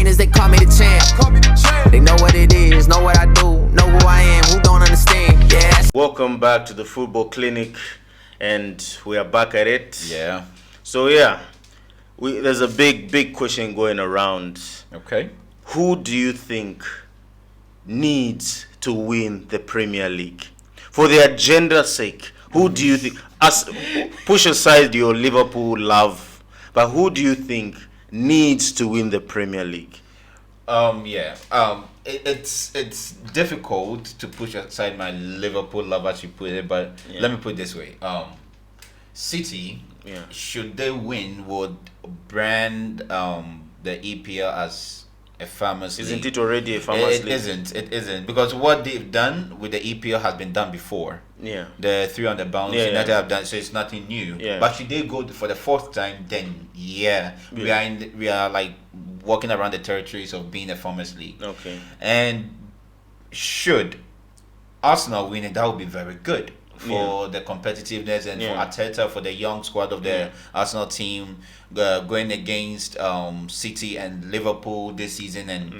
haters, they call me the champ. They know what it is, know what I do, know who I am, who don't understand. Yeah. Welcome back to the Football Clinic, and we are back at it. Yeah. So there's a big question going around. Okay. Who do you think needs to win the Premier League? For the agenda's sake, who do you think, push aside your Liverpool love, but who do you think needs to win the Premier League? It's difficult to push aside my Liverpool love, as you put it, but let me put it this way. City, should they win, would brand the EPL as a farmers league. Isn't it already a farmers league? It isn't, because what they've done with the EPL has been done before. Yeah. The 300 bounds United have done, so it's nothing new. Yeah. But should they go for the fourth time, then we are like walking around the territories of being a farmers league. Okay. And should Arsenal win it, that would be very good for the competitiveness and for Arteta, for the young squad of the Arsenal team, going against City and Liverpool this season and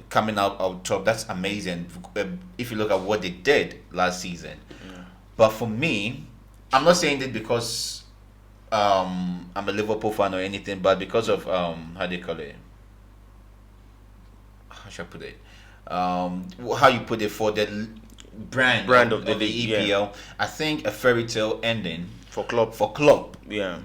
coming out on top. That's amazing if you look at what they did last season. But for me, I'm not saying this because I'm a Liverpool fan or anything, but because of how do you call it? How should I put it? How you put it, for the brand of the EPL, I think a fairy tale ending for club,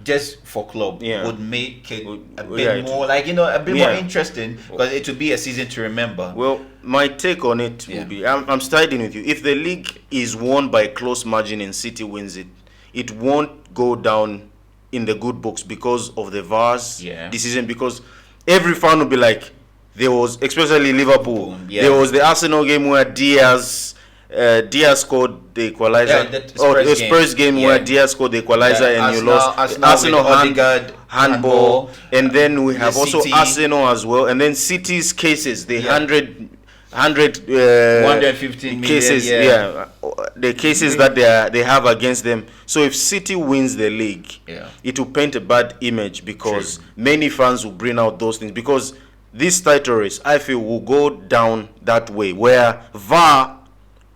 just for club, would make it a bit more more interesting, because it would be a season to remember. Well, my take on it will be, I'm siding with you. If the league is won by a close margin and City wins it, it won't go down in the good books because of the VAR's decision, because every fan will be like, there was, especially Liverpool, there was the Arsenal game where Diaz scored the equalizer. The Spurs game where Diaz scored the equalizer and you lost. Arsenal handball, and then we have also City. Arsenal as well, and then City's cases, the 115 cases, the cases that they have against them. So if City wins the league, it will paint a bad image, because many fans will bring out those things, because this title race, I feel, will go down that way, where VAR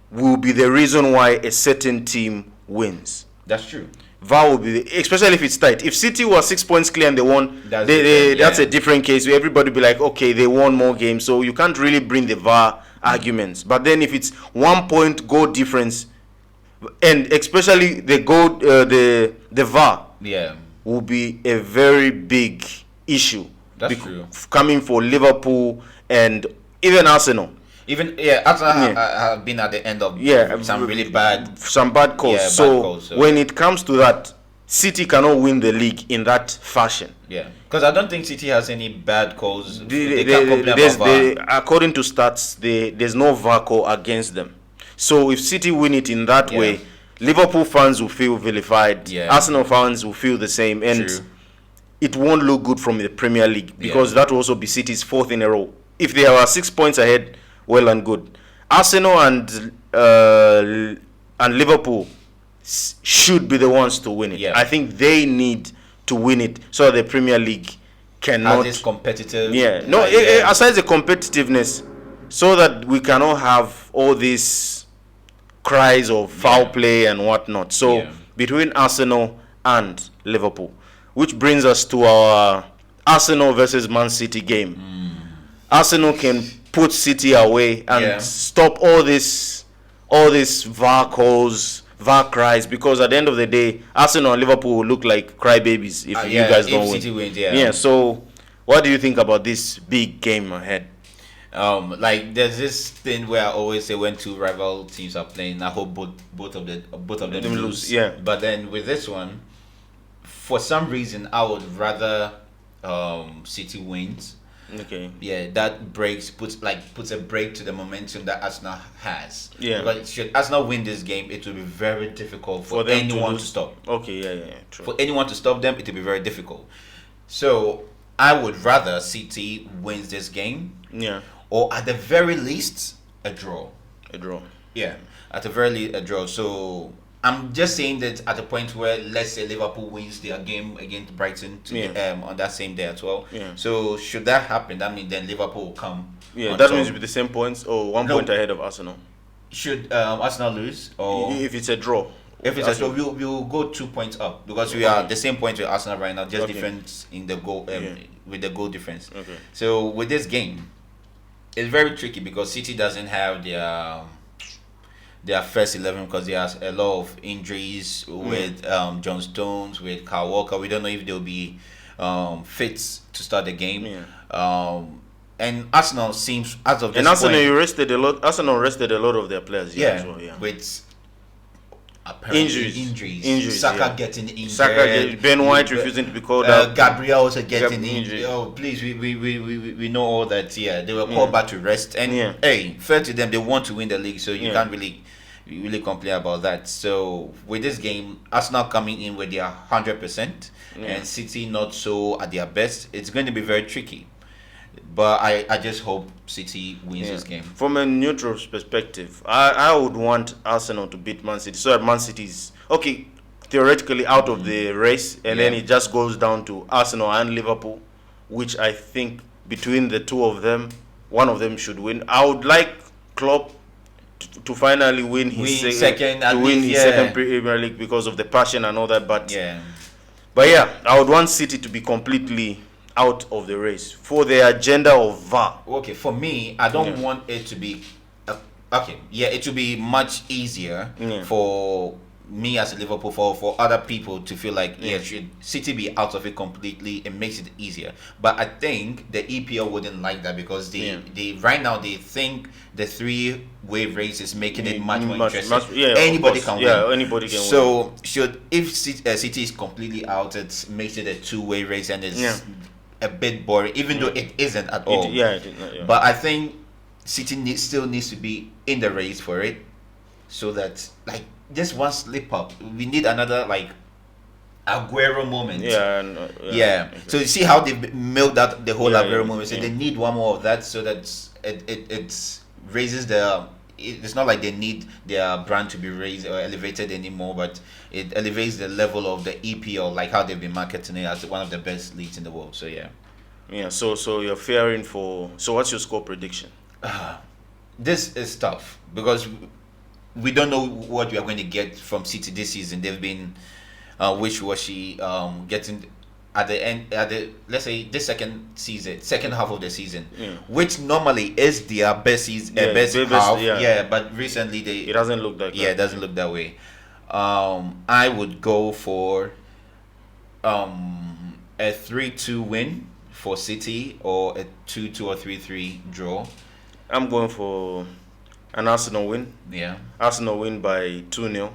will be the reason why a certain team wins. That's true. VAR will be, especially if it's tight. If City was 6 points clear and they won, that's a different case. Where everybody will be like, okay, they won more games, so you can't really bring the VAR arguments. But then if it's 1 point goal difference, and especially the VAR, will be a very big issue. That's true. Coming for Liverpool and even Arsenal. Arsenal have been at the end of some bad calls. So when it comes to that, City cannot win the league in that fashion. Because I don't think City has any bad calls. They can't complain about VAR. According to stats, there's no VAR call against them. So if City win it in that way, Liverpool fans will feel vilified. Arsenal fans will feel the same, and it won't look good from the Premier League, because that will also be City's fourth in a row. If they are 6 points ahead, well and good. Arsenal and Liverpool should be the ones to win it. I think they need to win it so the Premier League cannot. As competitive. Aside the competitiveness, so that we cannot have all these cries of foul play and whatnot. So between Arsenal and Liverpool, which brings us to our Arsenal versus Man City game. Arsenal can put City away and stop all this VAR calls, VAR cries, because at the end of the day, Arsenal and Liverpool will look like crybabies if you guys don't win. City wins, So what do you think about this big game ahead? There's this thing where I always say, when two rival teams are playing, I hope both of them lose. But then with this one, for some reason, I would rather City wins. That puts a break to the momentum that Arsenal has. But should Arsenal win this game, it will be very difficult for anyone to stop. True. For anyone to stop them, it will be very difficult. So I would rather City wins this game. Or at the very least, a draw. A draw. At the very least, a draw. So I'm just saying that at the point where, let's say, Liverpool wins their game against Brighton on that same day as well. Yeah. So should that happen, that means then Liverpool will come. Yeah, that means with the same points or 1 point ahead of Arsenal. Should Arsenal lose, or if it's a draw? If it's a draw, we'll go 2 points up because we are the same point with Arsenal right now, just difference in the goal with the goal difference. Okay. So with this game, it's very tricky because City doesn't have their first 11 because there's a lot of injuries with John Stones, with Kyle Walker. We don't know if they'll be fit to start the game. Yeah. And Arsenal seems, as of this Arsenal point, Arsenal rested a lot of their players. With apparently injuries. Saka getting injured. Ben White refusing to be called up. Gabriel also getting injured. Oh, please, we know all that. They were called back to rest. And hey, fair to them, they want to win the league, so you can't really complain about that. So with this game, Arsenal coming in with their 100% and City not so at their best, it's going to be very tricky. But I just hope City wins this game. From a neutral perspective, I would want Arsenal to beat Man City so that Man City is theoretically out of the race, and then it just goes down to Arsenal and Liverpool, which I think between the two of them, one of them should win. I would like Klopp to finally win his second Premier League because of the passion and all that. But I would want City to be completely out of the race for the agenda of VAR. Okay, for me, I don't want it to be it will be much easier for me as a Liverpool, for other people to feel like should City be out of it completely, it makes it easier. But I think the EPL wouldn't like that because they right now they think the 3-way race is making it much more interesting. Anybody can win. Anybody can win. So if City is completely out, it makes it a 2-way race and it's a bit boring, even though it isn't at all. But I think City still needs to be in the race for it, so that just one slip up, we need another Aguero moment. So you see how they milked out the whole Aguero moment. So they need one more of that, so that it raises the. It's not like they need their brand to be raised or elevated anymore, but it elevates the level of the EPL, like how they've been marketing it as one of the best leagues in the world. So So you're fearing for. So what's your score prediction? This is tough because we don't know what we are going to get from City this season. They've been wishy-washy, getting at the end, let's say this second half of the season, which normally is their best season, best half. But recently it doesn't look that. It doesn't look that way. I would go for a 3-2 win for City or a 2-2 or 3-3 draw. I'm going for an Arsenal win. Arsenal win by 2-0.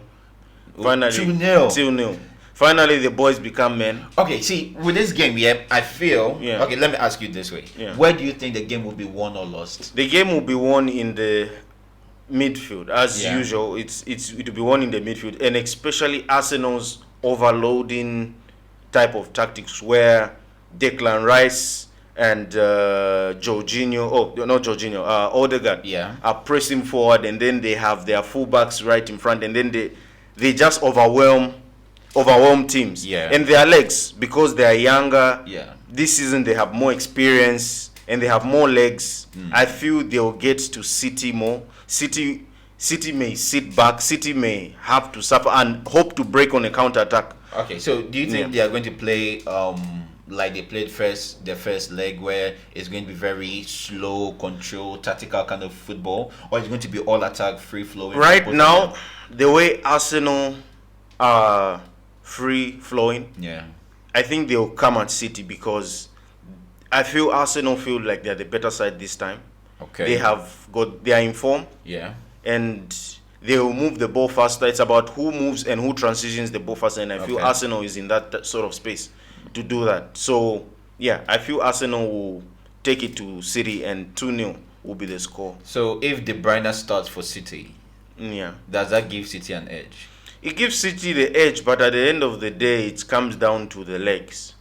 Finally, 2-0. Finally, the boys become men. Okay, see, with this game, I feel... Okay, let me ask you this way. Where do you think the game will be won or lost? The game will be won in the midfield. As usual, it will be won in the midfield. And especially Arsenal's overloading type of tactics where Declan Rice and Odegaard are pressing forward, and then they have their fullbacks right in front, and then they just overwhelm teams. And their legs, because they are younger, this season they have more experience and they have more legs. I feel they'll get to City more. City may sit back. City may have to suffer and hope to break on a counter attack. Okay, so do you think they are going to play like they played the first leg, where it's going to be very slow, control, tactical kind of football, or it's going to be all attack, free flowing? Right now, the way Arsenal are free flowing, I think they'll come at City because I feel Arsenal feel like they're the better side this time. They are in form, and they will move the ball faster. It's about who moves and who transitions the ball faster, and I feel Arsenal is in that sort of space to do that. So I feel Arsenal will take it to City, and 2-0 will be the score. So if De Bruyne starts for City, does that give City an edge? It gives City the edge, but at the end of the day, it comes down to the legs.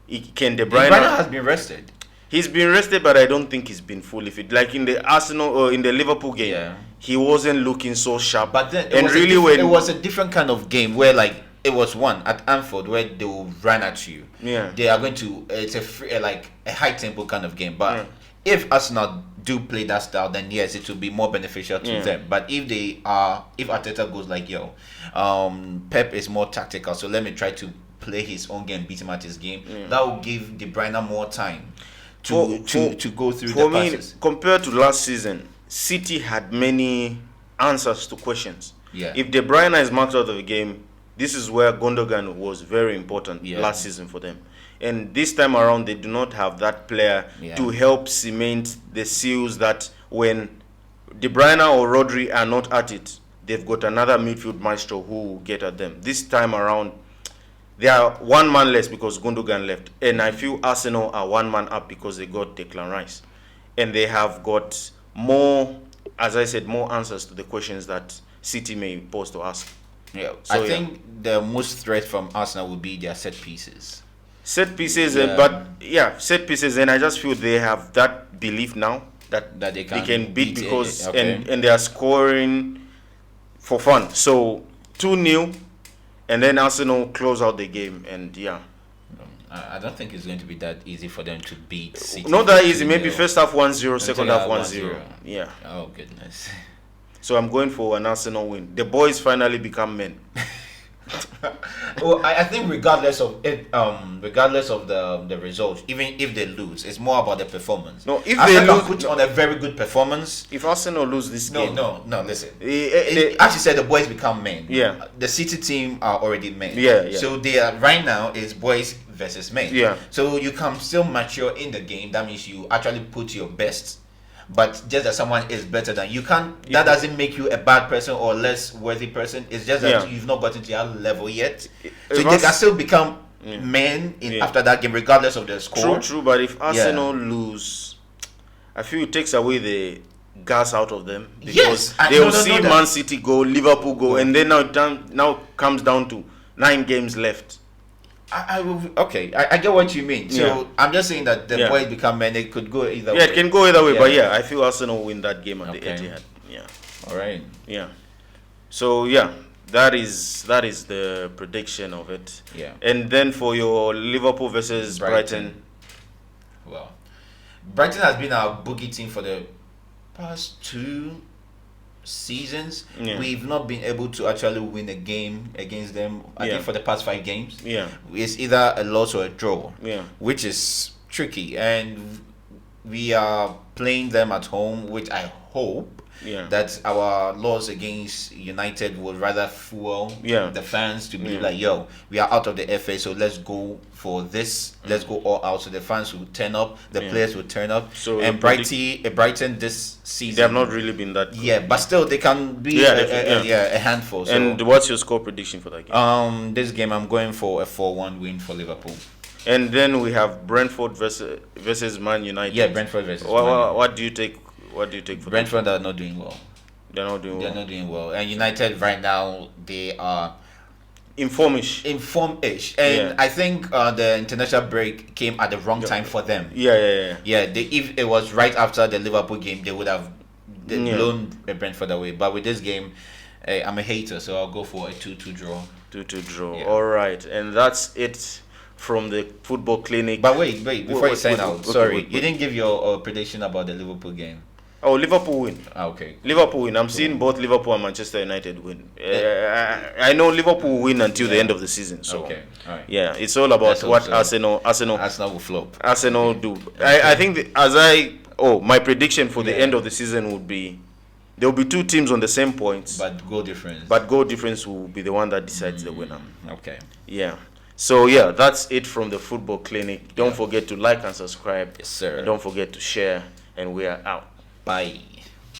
De Bruyne has been rested. He's been rested, but I don't think he's been fully fit. Like in the Arsenal or in the Liverpool game, he wasn't looking so sharp. But then it was a different kind of game where like it was one at Anfield where they will run at you. Yeah, they are going to. It's a high tempo kind of game. But if Arsenal do play that style, then yes, it will be more beneficial to them. But if Arteta goes like, Pep is more tactical, so let me try to play his own game, beat him at his game. That will give De Bruyne more time to go through the passes. Compared to last season, City had many answers to questions. Yeah. If De Bruyne is marked out of the game, this is where Gundogan was very important last season for them. And this time around, they do not have that player to help cement the seals that when De Bruyne or Rodri are not at it, they've got another midfield maestro who will get at them. This time around, they are one man less because Gundogan left. And I feel Arsenal are one man up because they got Declan Rice. And they have got more, as I said, more answers to the questions that City may pose to ask. Yeah, so I think the most threat from Arsenal would be their set pieces. Set pieces, set pieces, and I just feel they have that belief now that they can beat because and they are scoring for fun. So 2-0, and then Arsenal close out the game, and I don't think it's going to be that easy for them to beat City. Not that easy. Maybe first half 1-0, second half 1-0. Yeah. Oh goodness. So I'm going for an Arsenal win. The boys finally become men. Well, I think regardless of it, regardless of the results, even if they lose, it's more about the performance. No, if Arsenal they put on a very good performance. If Arsenal lose this game, no. Listen, as you said, the boys become men. Yeah, the City team are already men. Yeah. So they are right now is boys versus men. Yeah. So you can still mature in the game. That means you actually put your best. But just that someone is better than you can't. That doesn't make you a bad person or less worthy person. It's just that you've not gotten to that level yet. So they can still become men after that game, regardless of the score. True. But if Arsenal lose, I feel it takes away the gas out of them because they will see Man City go, Liverpool go, and then now comes down to 9 games left. I get what you mean. So I'm just saying that the boys become men. It could go either way. Yeah, it can go either way. But I feel Arsenal win that game at the Etihad. Yeah. All right. Yeah. So that is the prediction of it. Yeah. And then for your Liverpool versus Brighton. Well, Brighton has been our boogie team for the past 2 seasons. We've not been able to actually win a game against them. I think for the past 5 games, it's either a loss or a draw, which is tricky, and we are playing them at home, which I hope that our loss against United would rather fuel the fans to be like, we are out of the FA, so let's go for this. Let's go all out. So the fans will turn up, the players will turn up. So and Brighton this season, they have not really been that good. Yeah, but still they can be a handful. So, and what's your score prediction for that game? This game I'm going for a 4-1 win for Liverpool. And then we have Brentford versus Man United. Yeah, Brentford versus Man United. What do you take? What do you take for Brentford? Are not doing well. They're not doing well. And United right now, they are informish. And I think the international break came at the wrong time for them. Yeah. If it was right after the Liverpool game, they would have blown Brentford away. But with this game, I'm a hater, so I'll go for a 2-2 draw. 2-2 draw. Yeah. All right, and that's it from the football clinic. But wait, before you sign out, sorry, you didn't give your prediction about the Liverpool game. Oh, Liverpool win. Okay. Liverpool win. I'm seeing both Liverpool and Manchester United win. I know Liverpool win until the end of the season. So, okay. All right. Yeah, it's all about what Arsenal will flop. Arsenal do. I think my prediction for the end of the season would be there will be 2 teams on the same points. But goal difference. But goal difference will be the one that decides the winner. Okay. Yeah. So that's it from the football clinic. Don't forget to like and subscribe. Yes, sir. And don't forget to share. And we are out. Bye.